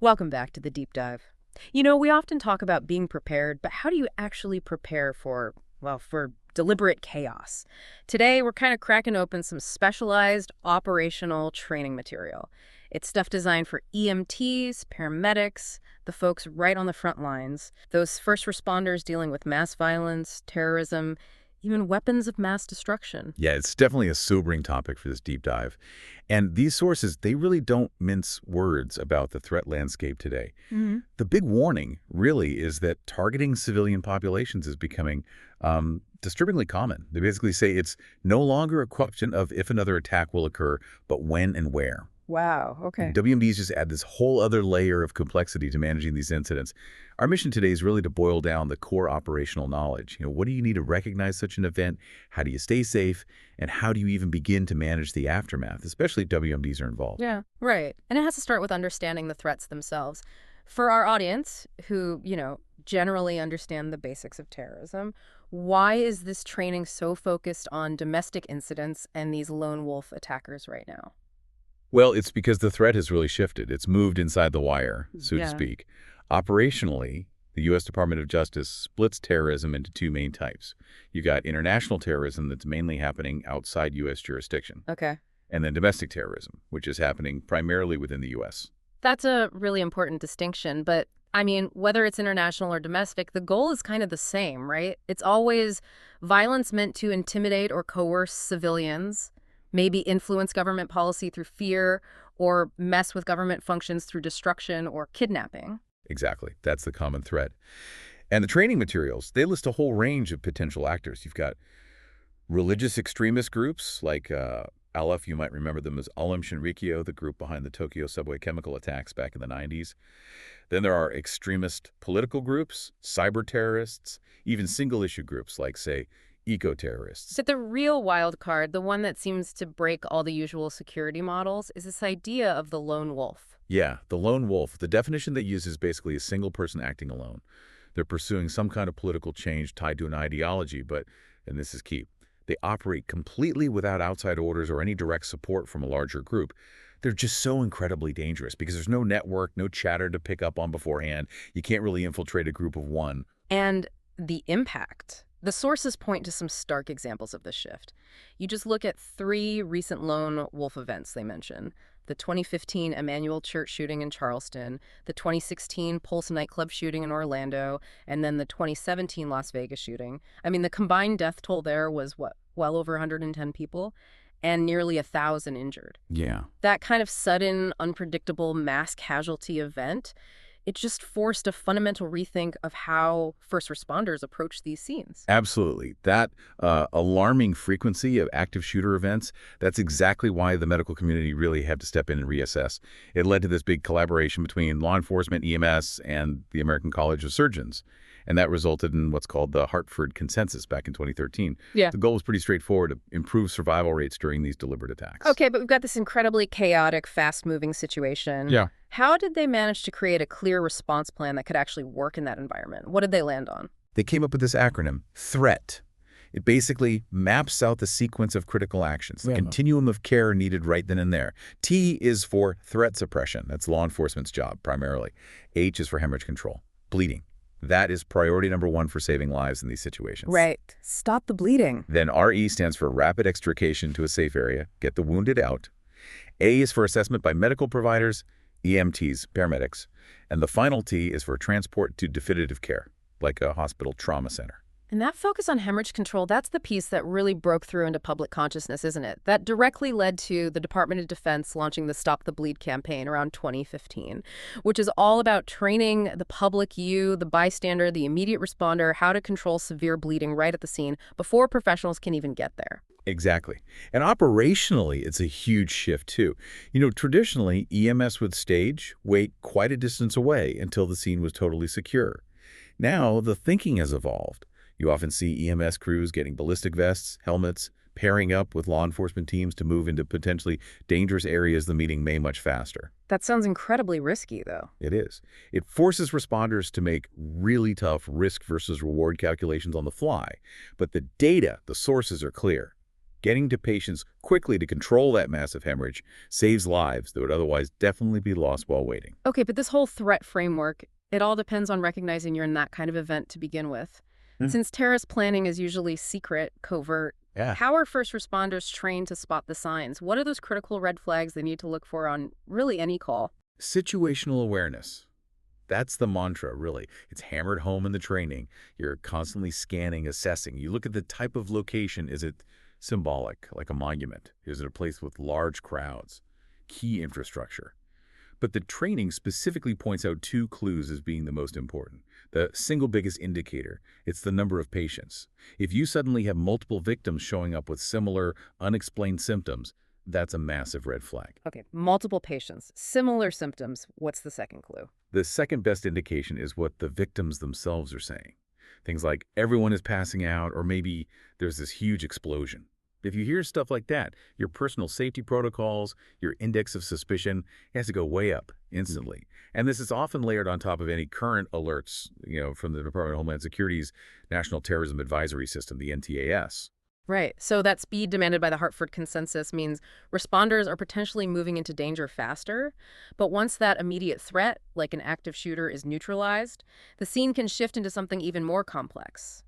Welcome back to the deep dive. You know, we often talk about being prepared, but how do you actually prepare for, well, for deliberate chaos? Today, we're kind of cracking open some specialized operational training material. It's stuff designed for EMTs, paramedics, the folks right on the front lines, those first responders dealing with mass violence, terrorism, even weapons of mass destruction. Yeah, it's definitely a sobering topic for this deep dive. And these sources, they really don't mince words about the threat landscape today. Hmm. The big warning, really, is that targeting civilian populations is becoming disturbingly common. They basically say it's no longer a question of if another attack will occur, but when and where. Wow, And okay. WMDs just add this whole other layer of complexity to managing these incidents. Our mission today is really to boil down the core operational knowledge. What do you need to recognize such an event? How do you stay safe? And how do you even begin to manage the aftermath, especially if WMDs are involved? Yeah, right. And it has to start with understanding the threats themselves. For our audience, who, generally understand the basics of terrorism, why is this training so focused on domestic incidents and these lone wolf attackers right now? Well, it's because the threat has really shifted. It's moved inside the wire, so to Yeah. speak. Operationally, the U.S. Department of Justice splits terrorism into two main types. You got international terrorism that's mainly happening outside U.S. jurisdiction, Okay. and then domestic terrorism, which is happening primarily within the U.S. That's a really important distinction, but I mean, whether it's international or domestic, the goal is kind of the same, right? It's always violence meant to intimidate or coerce civilians, maybe influence government policy through fear, or mess with government functions through destruction or kidnapping. Exactly. That's the common thread. And the training materials, they list a whole range of potential actors. You've got religious extremist groups like Aleph, you might remember them as Alim Shinrikyo, the group behind the Tokyo subway chemical attacks back in the 90s. Then there are extremist political groups, cyber terrorists, even single-issue groups like, say, eco-terrorists. But the real wild card, the one that seems to break all the usual security models, is this idea of the lone wolf. Yeah, the lone wolf, the definition they use is basically a single person acting alone. They're pursuing some kind of political change tied to an ideology, but, and this is key, they operate completely without outside orders or any direct support from a larger group. They're just so incredibly dangerous because there's no network, no chatter to pick up on beforehand. You can't really infiltrate a group of one. And the impact. The sources point to some stark examples of this shift. You just look at three recent lone wolf events they mention: the 2015 Emmanuel Church shooting in Charleston, the 2016 Pulse nightclub shooting in Orlando, and then the 2017 Las Vegas shooting. I mean, the combined death toll there was what, well over 110 people, and nearly 1,000 injured. Yeah. That kind of sudden, unpredictable mass casualty event, it just forced a fundamental rethink of how first responders approach these scenes. Absolutely. That alarming frequency of active shooter events, that's exactly why the medical community really had to step in and reassess. It led to this big collaboration between law enforcement, EMS, and the American College of Surgeons. And that resulted in what's called the Hartford Consensus back in 2013. Yeah. The goal was pretty straightforward: to improve survival rates during these deliberate attacks. Okay, but we've got this incredibly chaotic, fast-moving situation. Yeah. How did they manage to create a clear response plan that could actually work in that environment? What did they land on? They came up with this acronym, THREAT. It basically maps out the sequence of critical actions, the continuum of care needed right then and there. T is for threat suppression. That's law enforcement's job, primarily. H is for hemorrhage control, bleeding. That is priority number one for saving lives in these situations. Right. Stop the bleeding. Then RE stands for rapid extrication to a safe area, get the wounded out. A is for assessment by medical providers, EMTs, paramedics. And the final T is for transport to definitive care, like a hospital trauma center. And that focus on hemorrhage control, that's the piece that really broke through into public consciousness, isn't it? That directly led to the Department of Defense launching the Stop the Bleed campaign around 2015, which is all about training the public, you, the bystander, the immediate responder, how to control severe bleeding right at the scene before professionals can even get there. Exactly. And operationally, it's a huge shift, too. Traditionally, EMS would wait quite a distance away until the scene was totally secure. Now, the thinking has evolved. You often see EMS crews getting ballistic vests, helmets, pairing up with law enforcement teams to move into potentially dangerous areas the meeting may much faster. That sounds incredibly risky, though. It is. It forces responders to make really tough risk versus reward calculations on the fly. But the data, the sources are clear. Getting to patients quickly to control that massive hemorrhage saves lives that would otherwise definitely be lost while waiting. Okay, but this whole threat framework, it all depends on recognizing you're in that kind of event to begin with. Hmm. Since terrorist planning is usually secret, covert, Yeah. how are first responders trained to spot the signs? What are those critical red flags they need to look for on really any call? Situational awareness. That's the mantra, really. It's hammered home in the training. You're constantly scanning, assessing. You look at the type of location. Is it symbolic, like a monument? Is it a place with large crowds? Key infrastructure. But the training specifically points out two clues as being the most important. The single biggest indicator, it's the number of patients. If you suddenly have multiple victims showing up with similar, unexplained symptoms, that's a massive red flag. Okay, multiple patients, similar symptoms. What's the second clue? The second best indication is what the victims themselves are saying. Things like everyone is passing out, or maybe there's this huge explosion. If you hear stuff like that, your personal safety protocols, your index of suspicion has to go way up instantly. And this is often layered on top of any current alerts, from the Department of Homeland Security's National Terrorism Advisory System, the NTAS. Right. So that speed demanded by the Hartford Consensus means responders are potentially moving into danger faster. But once that immediate threat, like an active shooter, is neutralized, the scene can shift into something even more complex.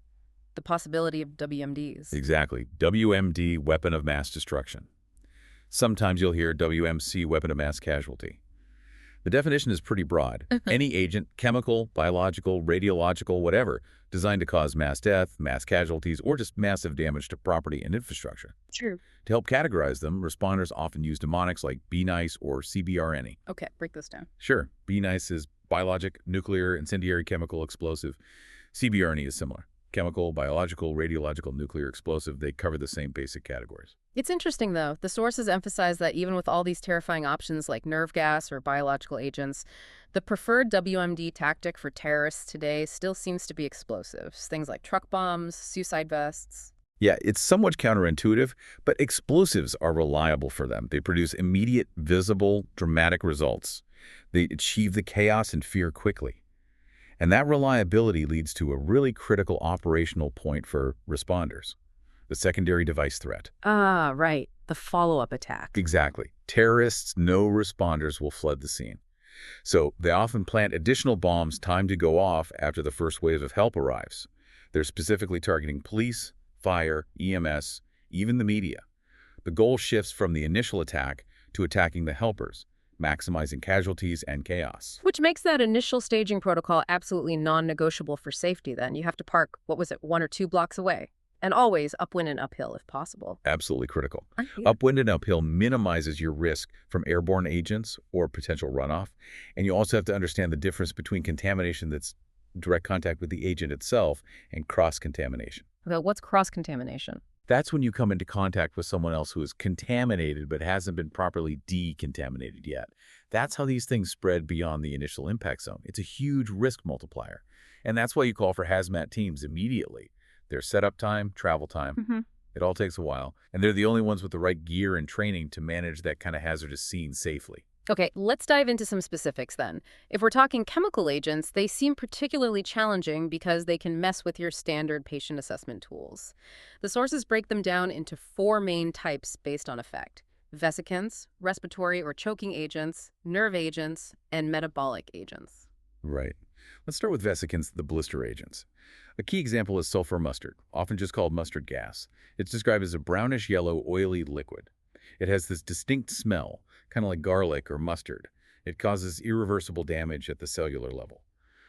The possibility of WMDs. Exactly. WMD, weapon of mass destruction. Sometimes you'll hear WMC, weapon of mass casualty. The definition is pretty broad. Any agent, chemical, biological, radiological, whatever, designed to cause mass death, mass casualties, or just massive damage to property and infrastructure. True. To help categorize them, responders often use mnemonics like B-Nice or CBRNE. Okay, break this down. Sure, B-Nice is biologic, nuclear, incendiary, chemical, explosive. CBRNE is similar. Chemical, biological, radiological, nuclear, explosive, they cover the same basic categories. It's interesting, though. The sources emphasize that even with all these terrifying options like nerve gas or biological agents, the preferred WMD tactic for terrorists today still seems to be explosives. Things like truck bombs, suicide vests. Yeah, it's somewhat counterintuitive, but explosives are reliable for them. They produce immediate, visible, dramatic results. They achieve the chaos and fear quickly. And that reliability leads to a really critical operational point for responders, the secondary device threat. Ah, right. The follow-up attack. Exactly. Terrorists know responders will flood the scene. So they often plant additional bombs timed to go off after the first wave of help arrives. They're specifically targeting police, fire, EMS, even the media. The goal shifts from the initial attack to attacking the helpers, maximizing casualties and chaos. Which makes that initial staging protocol absolutely non-negotiable for safety then. You have to park, 1 or 2 blocks away. And always upwind and uphill if possible. Absolutely critical. Yeah. Upwind and uphill minimizes your risk from airborne agents or potential runoff. And you also have to understand the difference between contamination that's direct contact with the agent itself and cross-contamination. Okay, what's cross-contamination? That's when you come into contact with someone else who is contaminated but hasn't been properly decontaminated yet. That's how these things spread beyond the initial impact zone. It's a huge risk multiplier. And that's why you call for hazmat teams immediately. Their setup time, travel time, it all takes a while. And they're the only ones with the right gear and training to manage that kind of hazardous scene safely. Okay, let's dive into some specifics then. If we're talking chemical agents, they seem particularly challenging because they can mess with your standard patient assessment tools. The sources break them down into 4 main types based on effect: vesicants, respiratory or choking agents, nerve agents, and metabolic agents. Right. Let's start with vesicants, the blister agents. A key example is sulfur mustard, often just called mustard gas. It's described as a brownish-yellow, oily liquid. It has this distinct smell, kind of like garlic or mustard. It causes irreversible damage at the cellular level.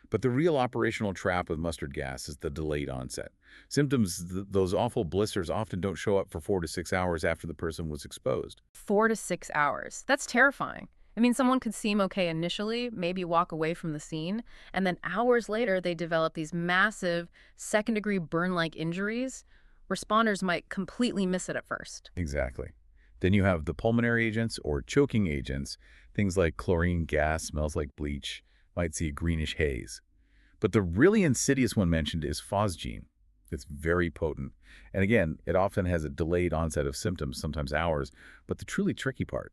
But the real operational trap with mustard gas is the delayed onset. Symptoms, those awful blisters, often don't show up for 4 to 6 hours after the person was exposed. 4 to 6 hours. That's terrifying. I mean, someone could seem okay initially, maybe walk away from the scene, and then hours later they develop these massive second-degree burn-like injuries. Responders might completely miss it at first. Exactly. Then you have the pulmonary agents or choking agents. Things like chlorine gas, smells like bleach, might see a greenish haze. But the really insidious one mentioned is phosgene. It's very potent. And again, it often has a delayed onset of symptoms, sometimes hours. But the truly tricky part,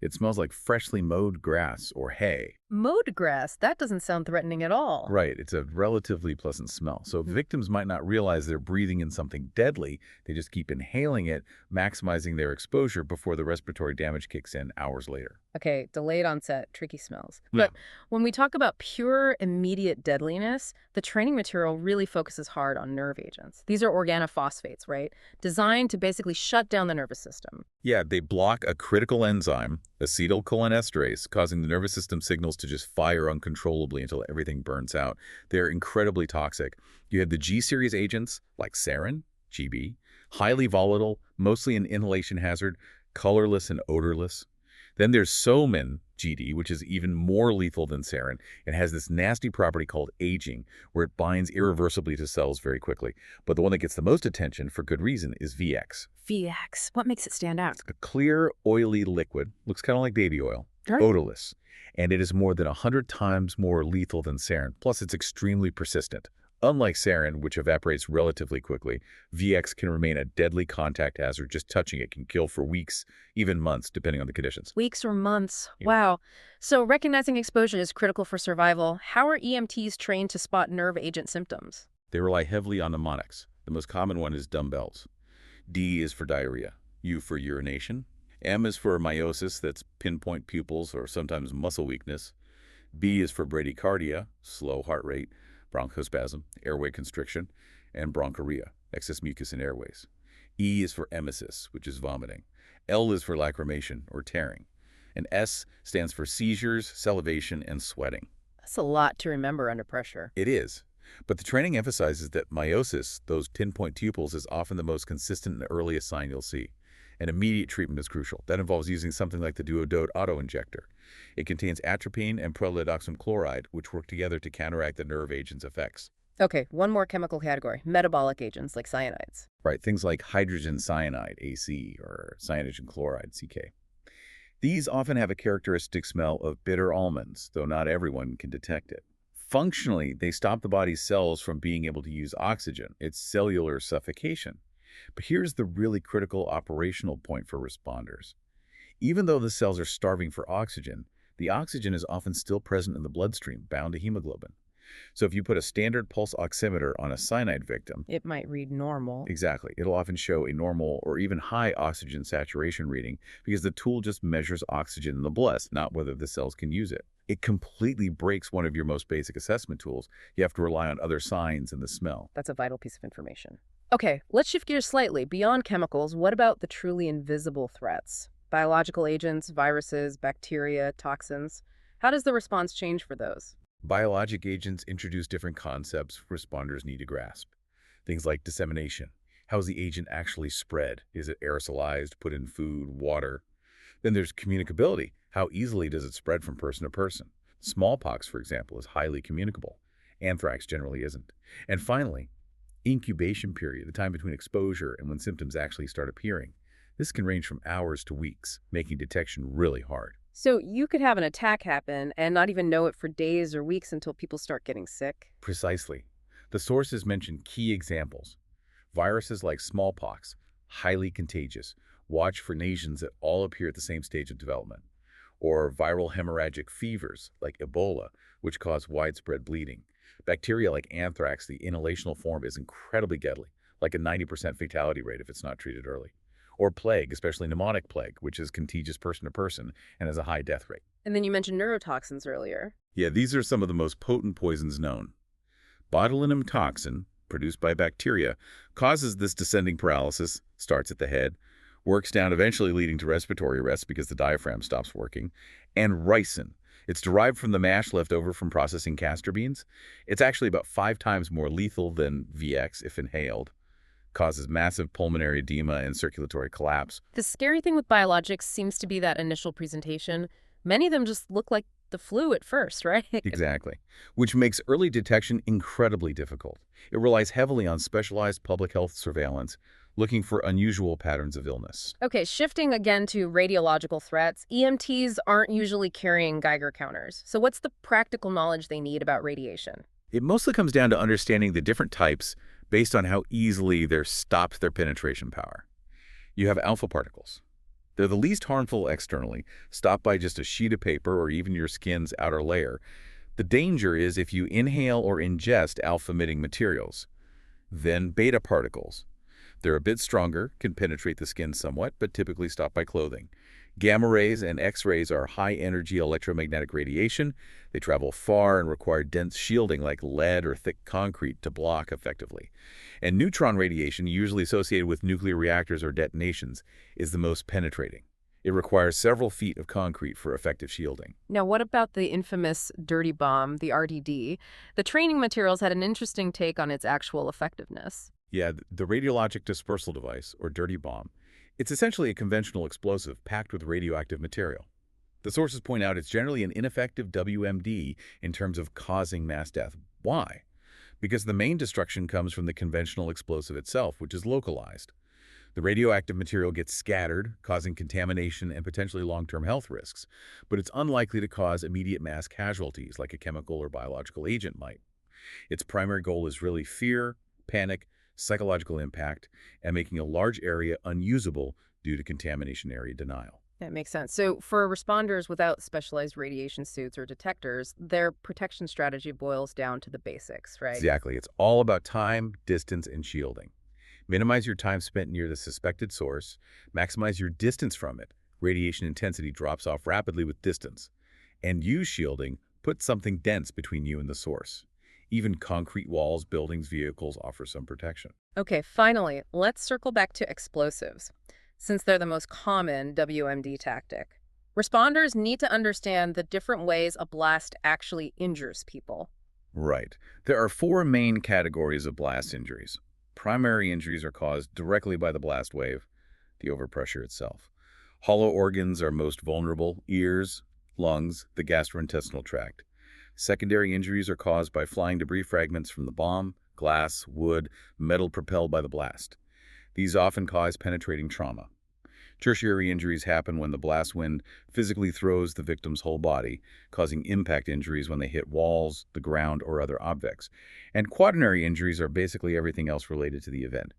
it smells like freshly mowed grass or hay. Mowed grass, that doesn't sound threatening at all. Right, it's a relatively pleasant smell. So Mhm. victims might not realize they're breathing in something deadly. They just keep inhaling it, maximizing their exposure before the respiratory damage kicks in hours later. Okay, delayed onset, tricky smells. Yeah. But when we talk about pure, immediate deadliness, the training material really focuses hard on nerve agents. These are organophosphates, right? Designed to basically shut down the nervous system. Yeah, they block a critical enzyme, acetylcholinesterase, causing the nervous system signals to just fire uncontrollably until everything burns out. They're incredibly toxic. You have the G-series agents like sarin, GB, highly volatile, mostly an inhalation hazard, colorless and odorless. Then there's Somin, GD, which is even more lethal than sarin. It has this nasty property called aging, where it binds irreversibly to cells very quickly. But the one that gets the most attention, for good reason, is VX. VX, what makes it stand out? A clear, oily liquid, looks kind of like baby oil, Sure. odorless, and it is more than 100 times more lethal than sarin. Plus, it's extremely persistent. Unlike sarin, which evaporates relatively quickly, VX can remain a deadly contact hazard. Just touching it can kill for weeks, even months, depending on the conditions. Weeks or months. Yeah. Wow. So recognizing exposure is critical for survival. How are EMTs trained to spot nerve agent symptoms? They rely heavily on mnemonics. The most common one is dumbbells. D is for diarrhea, U for urination, M is for meiosis, that's pinpoint pupils or sometimes muscle weakness. B is for bradycardia, slow heart rate, bronchospasm, airway constriction, and bronchorrhea, excess mucus in airways. E is for emesis, which is vomiting. L is for lacrimation or tearing. And S stands for seizures, salivation, and sweating. That's a lot to remember under pressure. It is. But the training emphasizes that meiosis, those pinpoint pupils, is often the most consistent and earliest sign you'll see. And immediate treatment is crucial. That involves using something like the Duodot autoinjector. It contains atropine and prolydoxam chloride, which work together to counteract the nerve agent's effects. Okay, one more chemical category, metabolic agents like cyanides. Right, things like hydrogen cyanide, AC, or cyanogen chloride, CK. These often have a characteristic smell of bitter almonds, though not everyone can detect it. Functionally, they stop the body's cells from being able to use oxygen. It's cellular suffocation. But here's the really critical operational point for responders. Even though the cells are starving for oxygen, the oxygen is often still present in the bloodstream, bound to hemoglobin. So if you put a standard pulse oximeter on a cyanide victim, It might read normal. exactly, it'll often show a normal or even high oxygen saturation reading because the tool just measures oxygen in the blood, not whether the cells can use it. It completely breaks one of your most basic assessment tools. You have to rely on other signs and the smell. That's a vital piece of information. Okay, let's shift gears slightly. Beyond chemicals, what about the truly invisible threats? Biological agents, viruses, bacteria, toxins. How does the response change for those? Biologic agents introduce different concepts responders need to grasp. Things like dissemination. How is the agent actually spread? Is it aerosolized, put in food, water? Then there's communicability. How easily does it spread from person to person? Smallpox, for example, is highly communicable. Anthrax generally isn't. And finally, incubation period, the time between exposure and when symptoms actually start appearing. This can range from hours to weeks, making detection really hard. So you could have an attack happen and not even know it for days or weeks until people start getting sick. Precisely. The sources mention key examples. Viruses like smallpox, highly contagious. Watch for nations that all appear at the same stage of development. Or viral hemorrhagic fevers like Ebola, which cause widespread bleeding. Bacteria like anthrax, the inhalational form, is incredibly deadly, like a 90% fatality rate if it's not treated early. Or plague, especially pneumonic plague, which is contagious person to person and has a high death rate. And then you mentioned neurotoxins earlier. Yeah, these are some of the most potent poisons known. Botulinum toxin, produced by bacteria, causes this descending paralysis, starts at the head, works down, eventually leading to respiratory arrest because the diaphragm stops working. And ricin. It's derived from the mash left over from processing castor beans. It's actually about 5 times more lethal than VX if inhaled. Causes massive pulmonary edema and circulatory collapse. The scary thing with biologics seems to be that initial presentation. Many of them just look like the flu at first, right? Exactly. Which makes early detection incredibly difficult. It relies heavily on specialized public health surveillance, looking for unusual patterns of illness. Okay, shifting again to radiological threats, EMTs aren't usually carrying Geiger counters. So what's the practical knowledge they need about radiation? It mostly comes down to understanding the different types based on how easily they're stopped their penetration power. You have alpha particles. They're the least harmful externally, stopped by just a sheet of paper or even your skin's outer layer. The danger is if you inhale or ingest alpha-emitting materials. Then beta particles. They're a bit stronger, can penetrate the skin somewhat, but typically stop by clothing. Gamma rays and X-rays are high-energy electromagnetic radiation. They travel far and require dense shielding like lead or thick concrete to block effectively. And neutron radiation, usually associated with nuclear reactors or detonations, is the most penetrating. It requires several feet of concrete for effective shielding. Now, what about the infamous dirty bomb, the RDD? The training materials had an interesting take on its actual effectiveness. Yeah, the radiologic dispersal device, or dirty bomb, it's essentially a conventional explosive packed with radioactive material. The sources point out it's generally an ineffective WMD in terms of causing mass death. Why? Because the main destruction comes from the conventional explosive itself, which is localized. The radioactive material gets scattered, causing contamination and potentially long-term health risks, but it's unlikely to cause immediate mass casualties like a chemical or biological agent might. Its primary goal is really fear, panic, psychological impact, and making a large area unusable due to contamination area denial. That makes sense. So for responders without specialized radiation suits or detectors, their protection strategy boils down to the basics, right? Exactly. It's all about time, distance, and shielding. Minimize your time spent near the suspected source. Maximize your distance from it. Radiation intensity drops off rapidly with distance. And use shielding. Put something dense between you and the source. Even concrete walls, buildings, vehicles offer some protection. Okay, finally, let's circle back to explosives, since they're the most common WMD tactic. Responders need to understand the different ways a blast actually injures people. Right. There are four main categories of blast injuries. Primary injuries are caused directly by the blast wave, the overpressure itself. Hollow organs are most vulnerable: ears, lungs, the gastrointestinal tract. Secondary injuries are caused by flying debris fragments from the bomb, glass, wood, metal propelled by the blast. These often cause penetrating trauma. Tertiary injuries happen when the blast wind physically throws the victim's whole body, causing impact injuries when they hit walls, the ground, or other objects. And quaternary injuries are basically everything else related to the event.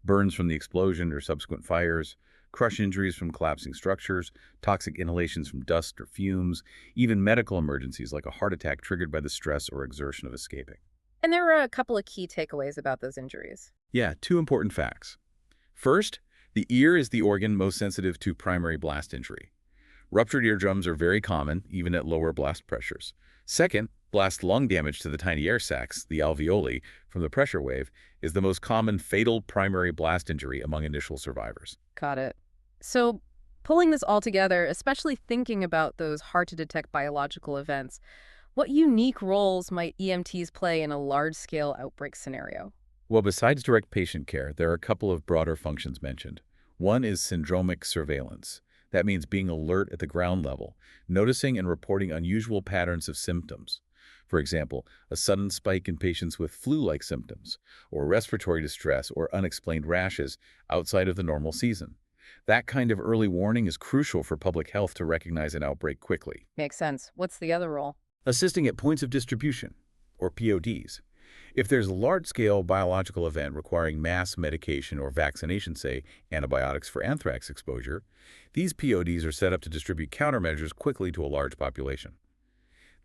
Burns from the explosion or subsequent fires, crush injuries from collapsing structures, toxic inhalations from dust or fumes, even medical emergencies like a heart attack triggered by the stress or exertion of escaping. And there are a couple of key takeaways about those injuries. Yeah, two important facts. First, the ear is the organ most sensitive to primary blast injury. Ruptured eardrums are very common, even at lower blast pressures. Second, blast lung damage to the tiny air sacs, the alveoli, from the pressure wave is the most common fatal primary blast injury among initial survivors. Got it. So, pulling this all together, especially thinking about those hard-to-detect biological events, what unique roles might EMTs play in a large-scale outbreak scenario? Well, besides direct patient care, there are a couple of broader functions mentioned. One is syndromic surveillance. That means being alert at the ground level, noticing and reporting unusual patterns of symptoms. For example, a sudden spike in patients with flu-like symptoms, or respiratory distress or unexplained rashes outside of the normal season. That kind of early warning is crucial for public health to recognize an outbreak quickly. Makes sense. What's the other role? Assisting at points of distribution, or PODs. If there's a large-scale biological event requiring mass medication or vaccination, say antibiotics for anthrax exposure, these PODs are set up to distribute countermeasures quickly to a large population.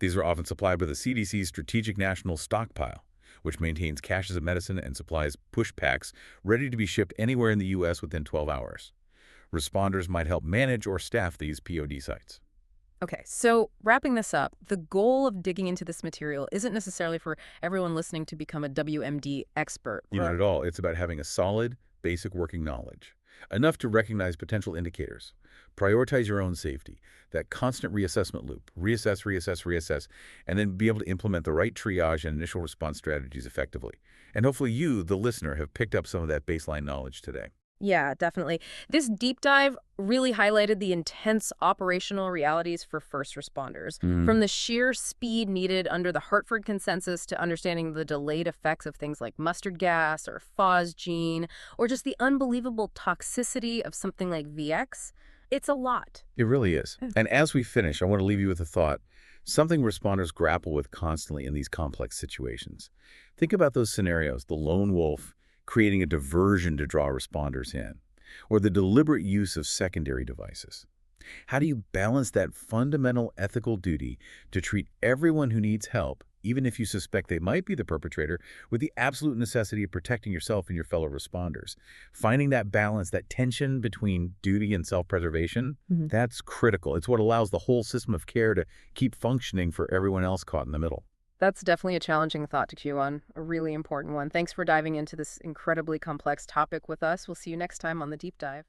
These are often supplied by the CDC's Strategic National Stockpile, which maintains caches of medicine and supplies push packs ready to be shipped anywhere in the U.S. within 12 hours. Responders might help manage or staff these POD sites. Okay, so wrapping this up, the goal of digging into this material isn't necessarily for everyone listening to become a WMD expert. Not at all. It's about having a solid, basic working knowledge, enough to recognize potential indicators, prioritize your own safety, that constant reassessment loop, reassess, reassess, reassess, and then be able to implement the right triage and initial response strategies effectively. And hopefully you, the listener, have picked up some of that baseline knowledge today. Yeah, definitely. This deep dive really highlighted the intense operational realities for first responders, from the sheer speed needed under the Hartford Consensus to understanding the delayed effects of things like mustard gas or phosgene, or just the unbelievable toxicity of something like VX. It's a lot. It really is. And as we finish, I want to leave you with a thought, something responders grapple with constantly in these complex situations. Think about those scenarios, the lone wolf creating a diversion to draw responders in. or the deliberate use of secondary devices. How do you balance that fundamental ethical duty to treat everyone who needs help, even if you suspect they might be the perpetrator, with the absolute necessity of protecting yourself and your fellow responders? Finding that balance, that tension between duty and self-preservation, Mhm. that's critical. It's what allows the whole system of care to keep functioning for everyone else caught in the middle. That's definitely a challenging thought to chew on, a really important one. Thanks for diving into this incredibly complex topic with us. We'll see you next time on The Deep Dive.